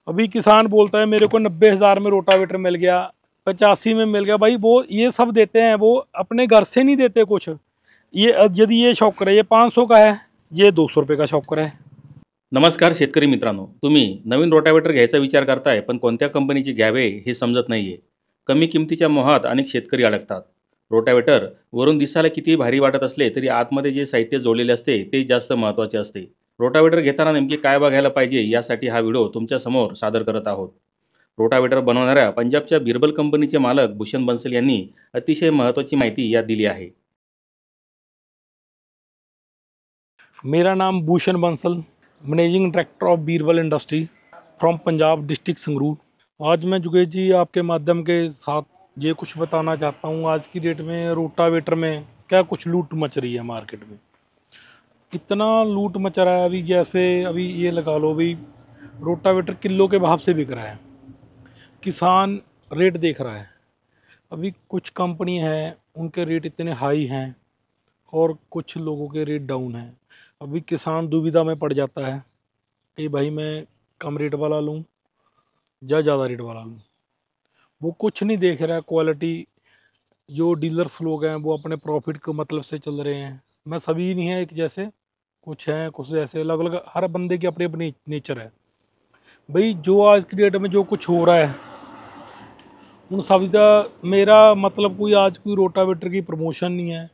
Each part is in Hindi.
अभी किसान बोलता है मेरे को 90,000 में रोटावेटर मिल गया, 85 में मिल गया। भाई वो ये सब देते हैं, वो अपने घर से नहीं देते कुछ। ये यदि ये शॉकर है ये 500 का है, ये 200 रुपये का शॉकर है। नमस्कार शेतकरी मित्रांनो, तुम्ही नवीन रोटावेटर घ्यायचा विचार करताय पण कोणत्या कंपनीचे घ्यावे हे समजत नाहीये. कमी किमतीच्या मोहात अनेक शेतकरी अडकतात. रोटावेटर वरून दिसायला कितीही भारी वाटत असले तरी आतमध्ये जे साहित्य जोडलेले असते ते जास्त महत्त्वाचे असते. रोटावेटर घेताना नेमके काय बघायला पाहिजे यासाठी हा व्हिडिओ तुमच्या समोर सादर करत आहोत. रोटावेटर बनवणाऱ्या पंजाबच्या बिरबल कंपनीचे मालक भूषण बन्सल यांनी अतिशय महत्त्वाची माहिती यात दिली आहे. मेरा नाम Bhushan Bansal, managing director of Birbal industry from Punjab district Sangrur. आज मैं जुगेश जी आपके माध्यम के साथ ये कुछ बताना चाहता हूँ। आज की डेट में रोटावेटर में क्या कुछ लूट मच रही है मार्केट में। इतना लूट मच रहा है अभी, जैसे अभी ये लगा लो, अभी रोटावेटर किलो के भाव से बिक रहा है, किसान रेट देख रहा है। अभी कुछ कंपनी हैं उनके रेट इतने हाई हैं और कुछ लोगों के रेट डाउन हैं। अभी किसान दुविधा में पड़ जाता है कि भाई मैं कम रेट वाला लूं या ज़्यादा रेट वाला लूं। वो कुछ नहीं देख रहा है क्वालिटी। जो डीलर्स लोग हैं वो अपने प्रॉफिट को मतलब से चल रहे हैं। मैं सभी नहीं है एक जैसे, कुछ हैं कुछ ऐसे, अलग अलग, हर बंदे की अपनी अपनी नेचर है। भाई जो आज की डेट में जो कुछ हो रहा है उन सभी का, मेरा मतलब कोई आज कोई रोटावेटर की प्रमोशन नहीं है।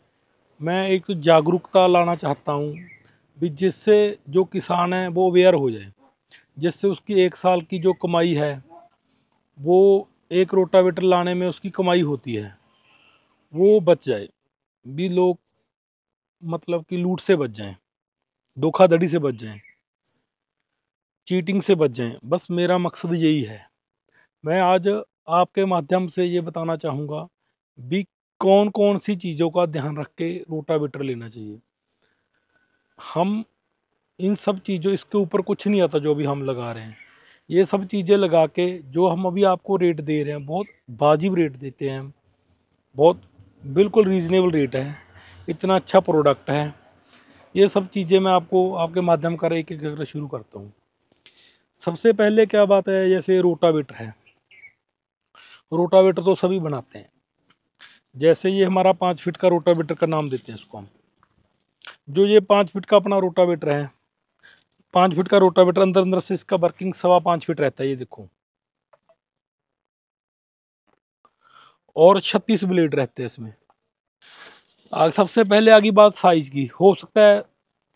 मैं एक जागरूकता लाना चाहता हूँ भी, जिससे जो किसान है वो अवेयर हो जाए, जिससे उसकी 1 साल की जो कमाई है वो एक रोटावेटर लाने में उसकी कमाई होती है वो बच जाए। भी लोग मतलब कि लूट से बच जाएं, धोखाधड़ी से बच जाएं, चीटिंग से बच जाएं। बस मेरा मकसद यही है। मैं आज आपके माध्यम से ये बताना चाहूँगा भी कौन कौन सी चीज़ों का ध्यान रख के रोटावेटर लेना चाहिए। हम इन सब चीज़ों, इसके ऊपर कुछ नहीं आता जो भी हम लगा रहे हैं। ये सब चीज़ें लगा के जो हम अभी आपको रेट दे रहे हैं, बहुत वाजिब रेट देते हैं, बहुत बिल्कुल रीज़नेबल रेट है, इतना अच्छा प्रोडक्ट है। ये सब चीज़ें मैं आपको आपके माध्यम कर एक एक करके शुरू करता हूँ। सबसे पहले क्या बात है, जैसे रोटावेटर है, रोटावेटर तो सभी बनाते हैं। जैसे ये हमारा 5 फीट का रोटावेटर का नाम देते हैं इसको हम। जो ये 5 फीट का अपना रोटावेटर है, 5 फीट का रोटावेटर, अंदर से इसका वर्किंग 5.25 फीट रहता है, ये देखो। और 36 ब्लेड रहते हैं इसमें। सबसे पहले आगे बात साइज की। हो सकता है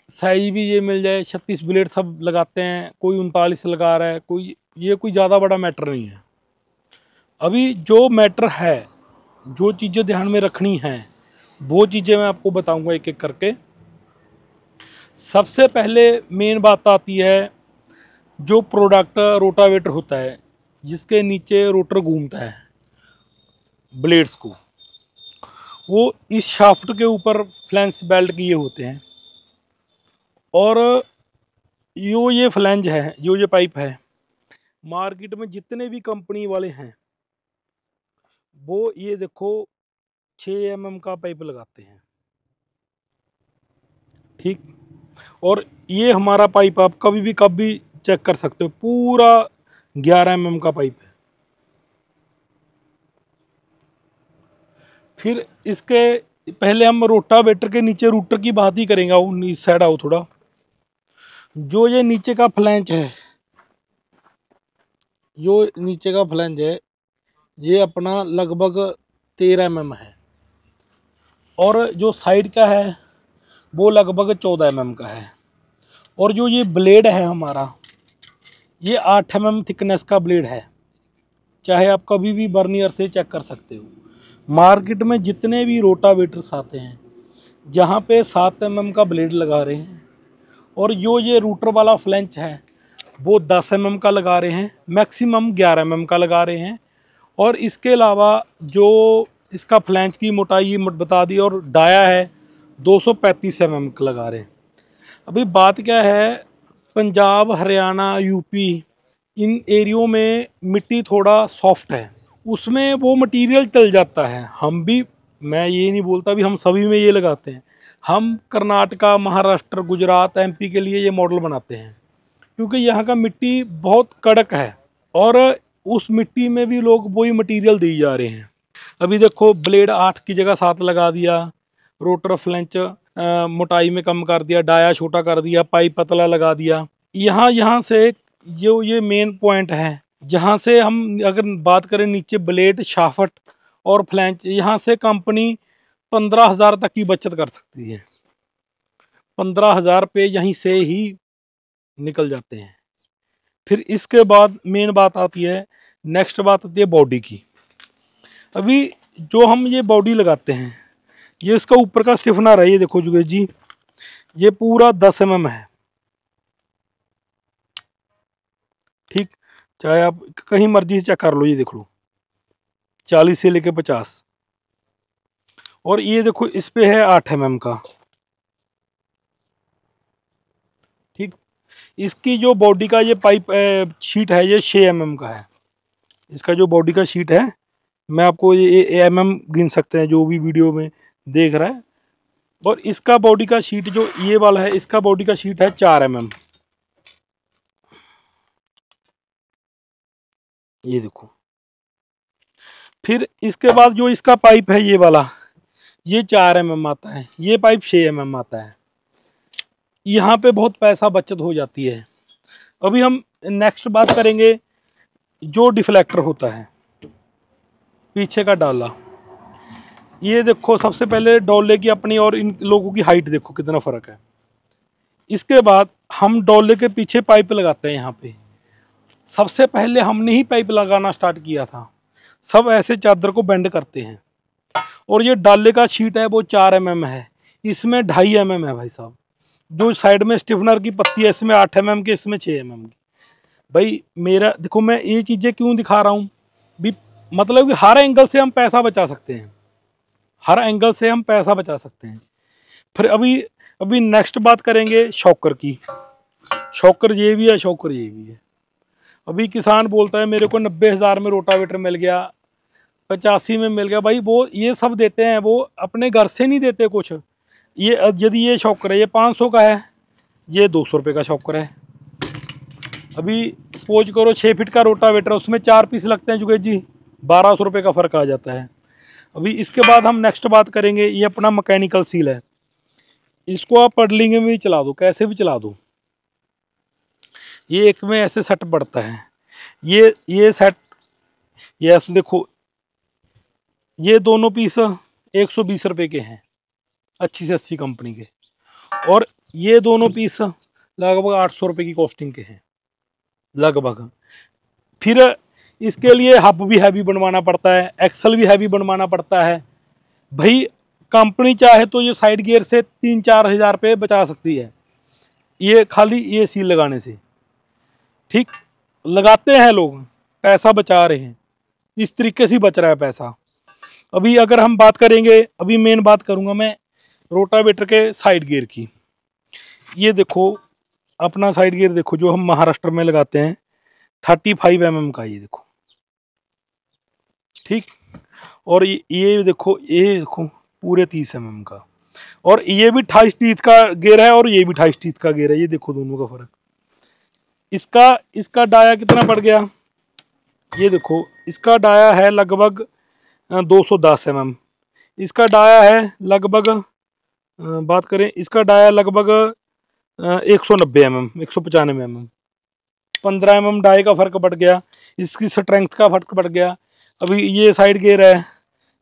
साइज भी ये मिल जाए, 36 ब्लेड सब लगाते हैं, कोई 39 लगा रहा है, कोई, ये कोई ज़्यादा बड़ा मैटर नहीं है। अभी जो मैटर है, जो चीज़ें ध्यान में रखनी हैं, वो चीज़ें मैं आपको बताऊंगा एक एक करके। सबसे पहले मेन बात आती है, जो प्रोडक्ट रोटावेटर होता है जिसके नीचे रोटर घूमता है ब्लेड्स को, वो इस शाफ्ट के ऊपर फ्लैंस बेल्ट किए होते हैं। और ये फ्लैंज है, जो ये पाइप है, मार्केट में जितने भी कंपनी वाले हैं वो ये देखो 6 mm का पाइप लगाते हैं, ठीक। और ये हमारा पाइप आप कभी भी चेक कर सकते हो, पूरा 11 mm का पाइप है। फिर इसके पहले हम रोटावेटर के नीचे रूटर की बात ही करेंगे। इस साइड आओ थोड़ा। जो ये नीचे का फ्लैंज है, जो नीचे का फ्लैंज है, ये अपना लगभग 13 mm है। और जो साइड का है वो लगभग 14 mm का है। और जो ये ब्लेड है हमारा, ये 8 mm थिकनेस का ब्लेड है। चाहे आप कभी भी बर्नियर से चेक कर सकते हो। मार्केट में जितने भी रोटावेटर्स आते हैं जहाँ पे 7 mm का ब्लेड लगा रहे हैं, और जो ये रूटर वाला फ्लैंच है वो 10 mm का लगा रहे हैं, मैक्सिमम 11 mm का लगा रहे हैं। और इसके अलावा जो इसका फ्लैंच की मोटाई बता दी, और डाया है 235 mm का लगा रहे हैं। अभी बात क्या है, पंजाब, हरियाणा, यूपी, इन एरियो में मिट्टी थोड़ा सॉफ्ट है, उसमें वो मटेरियल चल जाता है। हम भी, मैं ये नहीं बोलता भी हम सभी में ये लगाते हैं। हम कर्नाटका, महाराष्ट्र, गुजरात, एमपी के लिए ये मॉडल बनाते हैं, क्योंकि यहाँ का मिट्टी बहुत कड़क है, और उस मिट्टी में भी लोग वही मटेरियल दी जा रहे हैं। अभी देखो ब्लेड 8 की जगह 7 लगा दिया, रोटर फ्लेंच मोटाई में कम कर दिया, डाया छोटा कर दिया, पाइप पतला लगा दिया। यहाँ से जो ये मेन पॉइंट है, जहाँ से हम अगर बात करें नीचे ब्लेड, शाफ्ट और फ्लैंच, यहाँ से कंपनी 15,000 तक की बचत कर सकती है। 15,000 रुपये यहीं से ही निकल जाते हैं। फिर इसके बाद मेन बात आती है, नेक्स्ट बात आती है बॉडी की। अभी जो हम ये बॉडी लगाते हैं, ये इसका ऊपर का स्टिफनर है, ये देखो जुगेश जी, ये पूरा 10 mm है। ठीक, चाहे आप कहीं मर्जी से चेक कर लो, ये देख लो 40 से लेके 50। और ये देखो इस पे है 8 mm का। ठीक, इसकी जो बॉडी का ये पाइप शीट है, ये 6 mm का है। इसका जो बॉडी का शीट है, मैं आपको ये mm गिन सकते हैं जो भी वीडियो में देख रहा है। और इसका बॉडी का शीट जो ये वाला है, इसका बॉडी का शीट है 4 mm। ये देखो। फिर इसके बाद जो इसका पाइप है ये वाला, ये 4 mm आता है, ये पाइप 6 mm आता है। यहाँ पे बहुत पैसा बचत हो जाती है। अभी हम नेक्स्ट बात करेंगे जो डिफ्लेक्टर होता है, पीछे का डाला। ये देखो सबसे पहले डोले की अपनी और इन लोगों की हाइट देखो कितना फर्क है। इसके बाद हम डोले के पीछे पाइप लगाते हैं। यहाँ पे सबसे पहले हमने ही पाइप लगाना स्टार्ट किया था। सब ऐसे चादर को बेंड करते हैं। और ये डाले का शीट है वो 4 mm है, इसमें 2.5 mm है भाई साहब। जो साइड में स्टिफनर की पत्ती है, इसमें 8 mm की, इसमें 6 mm की। भाई मेरा देखो, मैं ये चीज़ें क्यों दिखा रहा हूँ भी, मतलब कि हर एंगल से हम पैसा बचा सकते हैं, हर एंगल से हम पैसा बचा सकते हैं। फिर अभी नेक्स्ट बात करेंगे शॉकर की। शॉकर ये भी है, शॉकर ये भी है। अभी किसान बोलता है मेरे को 90,000 में रोटावेटर मिल गया, 85 में मिल गया। भाई वो ये सब देते हैं, वो अपने घर से नहीं देते कुछ। ये यदि ये शॉकर है, ये 500 का है, ये 200 रुपये का शॉकर है। अभी सपोज करो 6 फीट का रोटावेटर, उसमें 4 पीस लगते हैं जुगेश जी, 1200 रुपये का फ़र्क आ जाता है। अभी इसके बाद हम नेक्स्ट बात करेंगे, ये अपना मैकेनिकल सील है। इसको आप पडलिंग में भी चला दो, कैसे भी चला दो, ये एक में ऐसे सेट पड़ता है। ये सेट, ये देखो, ये दोनों पीस 120 रुपये के हैं, अच्छी से अच्छी कंपनी के। और ये दोनों पीस लगभग 800 रुपये की कॉस्टिंग के हैं लगभग। फिर इसके लिए हब भी हैवी बनवाना पड़ता है, एक्सल भी हैवी बनवाना पड़ता है। भाई कंपनी चाहे तो ये साइड गियर से 3-4 हज़ार रुपये बचा सकती है, ये खाली ये सील लगाने से। ठीक, लगाते हैं लोग, पैसा बचा रहे हैं, इस तरीके से बच रहा है पैसा। अभी अगर हम बात करेंगे, अभी मेन बात करूंगा मैं रोटावेटर के साइड गियर की। ये देखो अपना साइड गियर देखो, जो हम महाराष्ट्र में लगाते हैं, 35 mm का, ये देखो। ठीक, और ये देखो पूरे 30 mm का। और ये भी 28 टीथ का गियर है, और ये भी 28 टीथ का गियर है। ये देखो दोनों का फर्क। इसका डाया कितना पड़ गया, ये देखो, इसका डाया है लगभग 210 mm। इसका डाया है लगभग, बात करें, इसका डाया लगभग 190 mm, 195 mm। 15 mm डाई का फर्क पड़ गया, इसकी स्ट्रेंथ का फर्क पड़ गया। अभी ये साइड गियर है,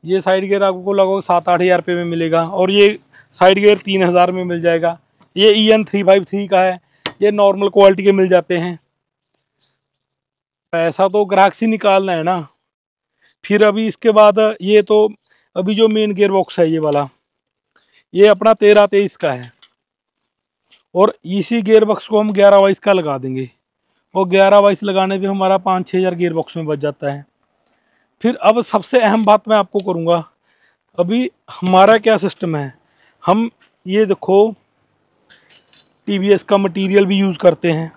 ये साइड गियर आपको लगभग 7-8 हज़ार रुपये में मिलेगा, और ये साइड गियर 3000 में मिल जाएगा। ये EN 353 का है, ये नॉर्मल क्वालिटी के मिल जाते हैं। पैसा तो ग्राहक से निकालना है ना। फिर अभी इसके बाद ये तो अभी जो मेन गियर बॉक्स है ये वाला, ये अपना 13-23 का है। और इसी गियर बॉक्स को हम 11-22 का लगा देंगे, और 11-22 लगाने पे हमारा 5-6 हज़ार गियर बॉक्स में बच जाता है। फिर अब सबसे अहम बात मैं आपको करूँगा, अभी हमारा क्या सिस्टम है। हम ये देखो TVS का मटेरियल भी यूज़ करते हैं,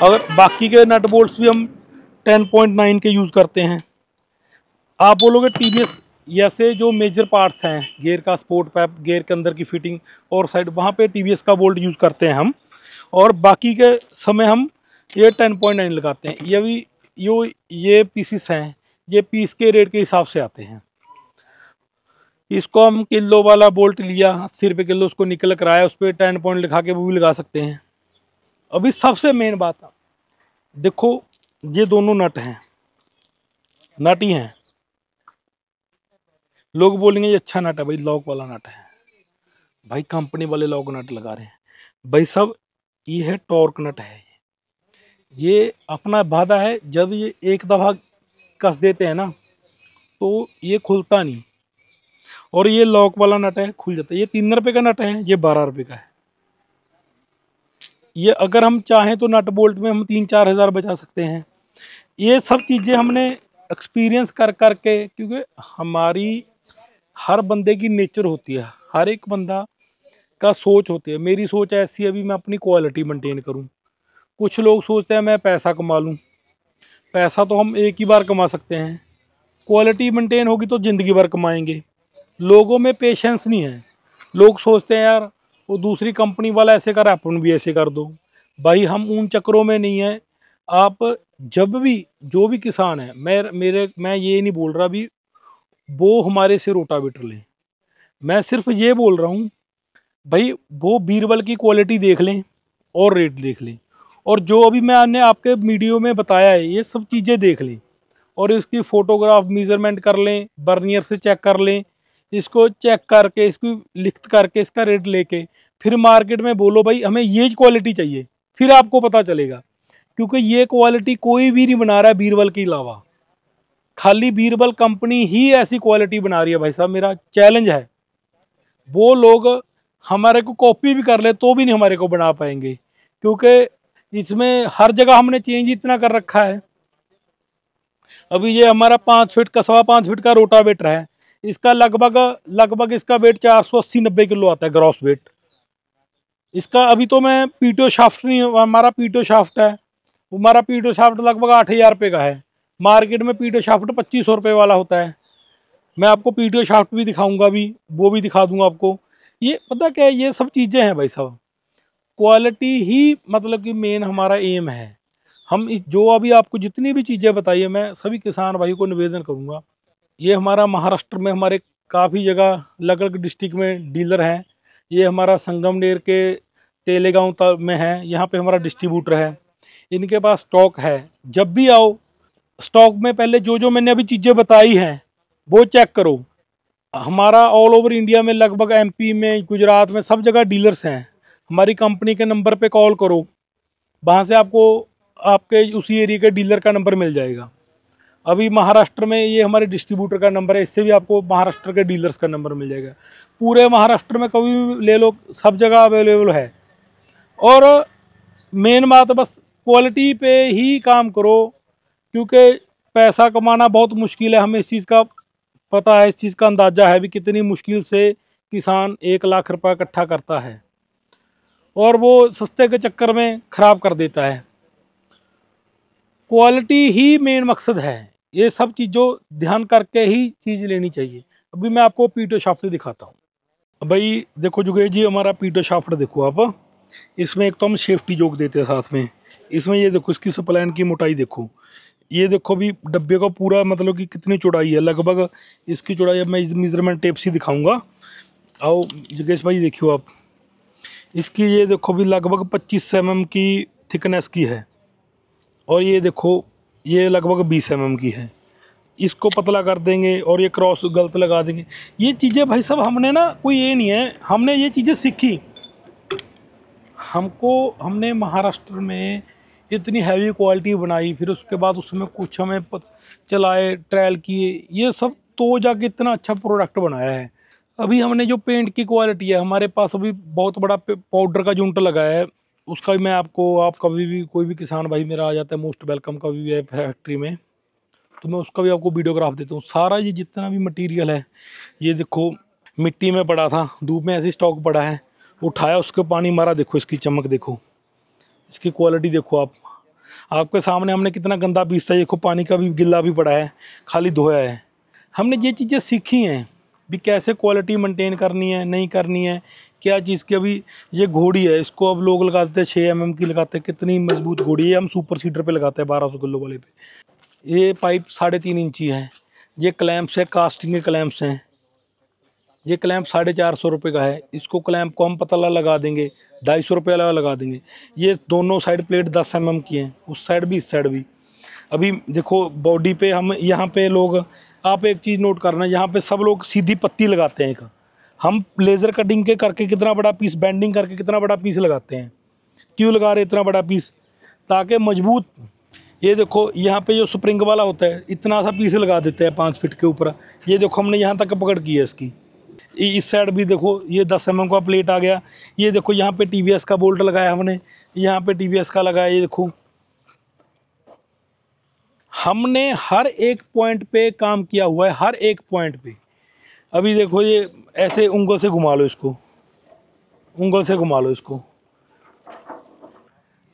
अगर बाकी के नट बोल्ट्स भी हम 10.9 के यूज़ करते हैं। आप बोलोगे TVS, ऐसे जो मेजर पार्ट्स हैं, गियर का स्पोर्ट पैप, गियर के अंदर की फिटिंग और साइड, वहाँ पे TVS का बोल्ट यूज़ करते हैं हम। और बाकी के समय हम ये 10.9 लगाते हैं। ये भी ये पीसीस हैं, ये पीस के रेट के हिसाब से आते हैं। इसको हम किलो वाला बोल्ट लिया 80 रुपये किलो, उसको निकल कर आया, उस पर 10 पॉइंट लिखा के वो भी लगा सकते हैं। अभी सबसे मेन बात है, देखो ये दोनों नट हैं, नट ही हैं। लोग बोलेंगे ये अच्छा नट है भाई, लॉक वाला नट है भाई, कंपनी वाले लॉक नट लगा रहे हैं भाई सब। ये है टॉर्क नट है, ये अपना वादा है, जब ये एक दफ़ा कस देते हैं ना तो ये खुलता नहीं। और ये लॉक वाला नट है, खुल जाता है। ये 3 रुपये का नट है, ये 12 रुपये का है। ये अगर हम चाहें तो नट बोल्ट में हम 3-4 हज़ार बचा सकते हैं। ये सब चीज़ें हमने एक्सपीरियंस कर करके, क्योंकि हमारी हर बंदे की नेचर होती है, हर एक बंदा का सोच होती है। मेरी सोच ऐसी है, अभी मैं अपनी क्वालिटी मेंटेन करूं। कुछ लोग सोचते हैं मैं पैसा कमा लूं। पैसा तो हम एक ही बार कमा सकते हैं, क्वालिटी मेंटेन होगी तो ज़िंदगी भर कमाएंगे। लोगों में पेशेंस नहीं है। लोग सोचते हैं यार वो दूसरी कंपनी वाला ऐसे कर, अपन भी ऐसे कर दो। भाई हम उन चक्करों में नहीं है। आप जब भी जो भी किसान है, मैं ये नहीं बोल रहा भी वो हमारे से रोटावेटर लें। मैं सिर्फ ये बोल रहा हूँ भाई वो बीरबल की क्वालिटी देख लें और रेट देख लें, और जो अभी मैंने आपके वीडियो में बताया है ये सब चीज़ें देख लें, और इसकी फ़ोटोग्राफ मेज़रमेंट कर लें, बर्नियर से चेक कर लें, इसको चेक करके इसको लिख करके इसका रेट लेके फिर मार्केट में बोलो भाई हमें ये क्वालिटी चाहिए, फिर आपको पता चलेगा। क्योंकि ये क्वालिटी कोई भी नहीं बना रहा है बीरबल के अलावा, खाली बीरबल कंपनी ही ऐसी क्वालिटी बना रही है। भाई साहब मेरा चैलेंज है, वो लोग हमारे को कॉपी भी कर ले तो भी नहीं हमारे को बना पाएंगे, क्योंकि इसमें हर जगह हमने चेंज इतना कर रखा है। अभी ये हमारा 5 फीट का 5.25 फीट का रोटावेटर है, इसका लगभग इसका वेट 480-90 किलो आता है ग्रॉस वेट इसका। अभी तो मैं पीटो शाफ्ट नहीं, हमारा पीटो शाफ्ट है, हमारा पीटो शाफ्ट लगभग 8,000 रुपये का है। मार्केट में पीटो शाफ्ट 2500 रुपये वाला होता है। मैं आपको पीटो शाफ्ट भी दिखाऊंगा, भी वो भी दिखा दूंगा आपको। ये पता क्या है, ये सब चीज़ें हैं भाई साहब, क्वालिटी ही मतलब कि मेन हमारा एम है। हम जो अभी आपको जितनी भी चीज़ें बताई है, मैं सभी किसान भाई को निवेदन करूंगा। ये हमारा महाराष्ट्र में हमारे काफ़ी जगह अलग अलग डिस्ट्रिक्ट में डीलर हैं। ये हमारा संगमनेर के तेलेगांव में है, यहाँ पे हमारा डिस्ट्रीब्यूटर है। इनके पास स्टॉक है, जब भी आओ स्टॉक में पहले जो जो मैंने अभी चीज़ें बताई हैं वो चेक करो। हमारा ऑल ओवर इंडिया में लगभग एमपी में, गुजरात में, सब जगह डीलर्स हैं। हमारी कंपनी के नंबर पे कॉल करो, वहाँ से आपको आपके उसी एरिया के डीलर का नंबर मिल जाएगा। अभी महाराष्ट्र में ये हमारे डिस्ट्रीब्यूटर का नंबर है, इससे भी आपको महाराष्ट्र के डीलर्स का नंबर मिल जाएगा। पूरे महाराष्ट्र में कभी भी ले लो, सब जगह अवेलेबल है। और मेन बात बस क्वालिटी पे ही काम करो, क्योंकि पैसा कमाना बहुत मुश्किल है। हमें इस चीज़ का पता है, इस चीज़ का अंदाज़ा है भी कितनी मुश्किल से किसान 1 लाख रुपया इकट्ठा करता है, और वो सस्ते के चक्कर में ख़राब कर देता है। क्वालिटी ही मेन मकसद है, ये सब चीज़ों ध्यान करके ही चीज़ लेनी चाहिए। अभी मैं आपको पीटो शाफ्ट दिखाता हूँ। भाई देखो जुगेश जी, हमारा पीटो शाफ्ट देखो आप, इसमें एक तो हम सेफ्टी जोक देते हैं साथ में। इसमें ये देखो इसकी सप्लाइन की मोटाई देखो, ये देखो भी डब्बे का पूरा मतलब कि कितनी चौड़ाई है। लगभग इसकी चौड़ाई अब मैं मेजरमेंट टेप से दिखाऊंगा। आओ जुगेश भाई देखियो आप, इसकी ये देखो भी लगभग 25 mm की थिकनेस की है, और ये देखो ये लगभग 20 mm की है। इसको पतला कर देंगे और ये क्रॉस गलत लगा देंगे। ये चीज़ें भाई साहब हमने ना, कोई ये नहीं है, हमने ये चीज़ें सीखी। हमने महाराष्ट्र में इतनी हैवी क्वालिटी बनाई, फिर उसके बाद उसमें कुछ हमें चलाए, ट्रायल किए, ये सब तो जाके इतना अच्छा प्रोडक्ट बनाया है। अभी हमने जो पेंट की क्वालिटी है, हमारे पास अभी बहुत बड़ा पाउडर का यूनिट लगाया है। उसका भी मैं आपको, आप कभी भी कोई भी किसान भाई मेरा आ जाता है, मोस्ट वेलकम कभी भी है फैक्ट्री में, तो मैं उसका भी आपको वीडियोग्राफ देता हूँ। सारा ये जितना भी मटेरियल है, ये देखो मिट्टी में पड़ा था, धूप में ऐसी स्टॉक पड़ा है, उठाया उसके पानी मारा, देखो इसकी चमक देखो, इसकी क्वालिटी देखो आप। आपके सामने हमने कितना गंदा पीसता है, देखो पानी का भी गिल्ला भी पड़ा है, खाली धोया है। हमने ये चीज़ें सीखी हैं भी कैसे क्वालिटी मेंटेन करनी है, नहीं करनी है, क्या चीज़ की, अभी ये घोड़ी है, इसको अब लोग लगाते हैं 6 mm की लगाते हैं, कितनी मजबूत घोड़ी है, हम सुपर सीडर पे लगाते हैं 1200 किलो वाले पे। ये पाइप 3.5 इंची है। ये क्लैंप्स है, कास्टिंग के क्लैंप्स हैं। ये क्लैंप 450 रुपये का है। इसको क्लैंप को हम पतला लगा देंगे, 250 रुपये वाला लगा देंगे। ये दोनों साइड प्लेट 10 mm की हैं, उस साइड भी इस साइड भी। अभी देखो बॉडी पे हम यहाँ पे लोग, आप एक चीज़ नोट करना, यहाँ पे सब लोग सीधी पत्ती लगाते हैं। एक हम लेज़र कटिंग के करके कितना बड़ा पीस, बेंडिंग करके कितना बड़ा पीस लगाते हैं। क्यों लगा रहे इतना बड़ा पीस? ताकि मजबूत। ये देखो यहाँ पे जो स्प्रिंग वाला होता है, इतना सा पीस लगा देते हैं 5 फीट के ऊपर। ये देखो हमने यहाँ तक पकड़ की है इसकी। इस साइड भी देखो, ये 10 mm का प्लेट आ गया। ये देखो यहाँ पे TVS का बोल्ट लगाया हमने, यहाँ पे TVS का लगाया। ये देखो हमने हर एक पॉइंट पे काम किया हुआ है, हर एक पॉइंट पे। अभी देखो ये ऐसे उंगल से घुमा लो इसको, उंगल से घुमा लो इसको।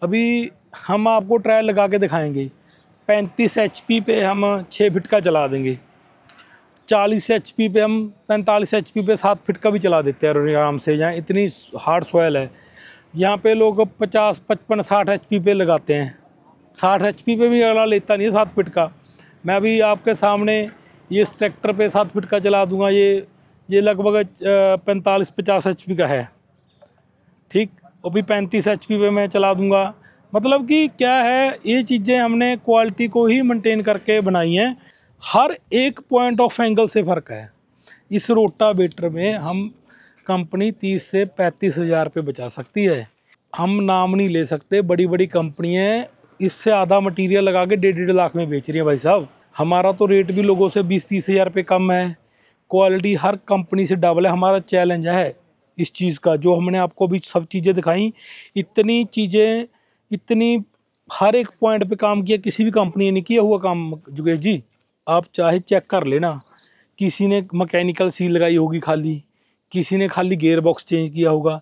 अभी हम आपको ट्रायल लगा के दिखाएंगे। 35 HP पे हम 6 फीट का चला देंगे। 40 HP पे हम 45 HP पे 7 फीट का भी चला देते हैं आराम से। यहाँ इतनी हार्ड सॉयल है। यहाँ पे लोग 50, 55, 60 HP पे लगाते हैं। 60 HP पे भी अगला लेता नहीं है 7 फीट का। मैं अभी आपके सामने ये इस ट्रैक्टर पे 7 फीट का चला दूंगा। ये लगभग 45-50 HP का है, ठीक। और भी 35 HP पे मैं चला दूंगा। मतलब कि क्या है, ये चीज़ें हमने क्वालिटी को ही मेंटेन करके बनाई हैं। हर एक पॉइंट ऑफ एंगल से फ़र्क है। इस रोटावेटर में हम कंपनी 30 से 35 हज़ार रुपये बचा सकती है। हम नाम नहीं ले सकते, बड़ी बड़ी कंपनियाँ इससे आधा मटेरियल लगा के 1.5 लाख में बेच रही है भाई साहब। हमारा तो रेट भी लोगों से 20-30 हज़ार रुपये कम है। क्वालिटी हर कंपनी से डबल है। हमारा चैलेंज है इस चीज़ का, जो हमने आपको भी सब चीज़ें दिखाई। इतनी चीज़ें, इतनी हर एक पॉइंट पे काम किया, किसी भी कंपनी ने नहीं किया हुआ काम जुगेश जी। आप चाहे चेक कर लेना, किसी ने मैकेनिकल सील लगाई होगी खाली, किसी ने खाली गियर बॉक्स चेंज किया होगा।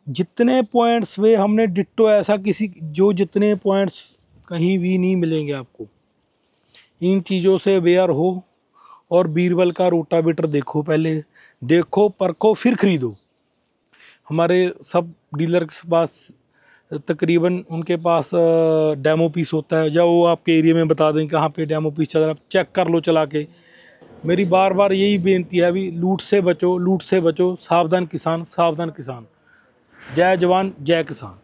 जितने पॉइंट्स वे हमने डिट्टो ऐसा किसी, जो जितने पॉइंट्स कहीं भी नहीं मिलेंगे आपको। इन चीज़ों से अवेयर हो और बीरबल का रोटावेटर देखो, पहले देखो, परखो, फिर खरीदो। हमारे सब डीलर के पास तकरीबन उनके पास डेमो पीस होता है, या वो आपके एरिया में बता दें कहाँ पे डेमो पीस चल रहा है, चेक कर लो चला के। मेरी बार बार यही बेनती है, अभी लूट से बचो, लूट से बचो। सावधान किसान, सावधान किसान। जय जवान जय किसान।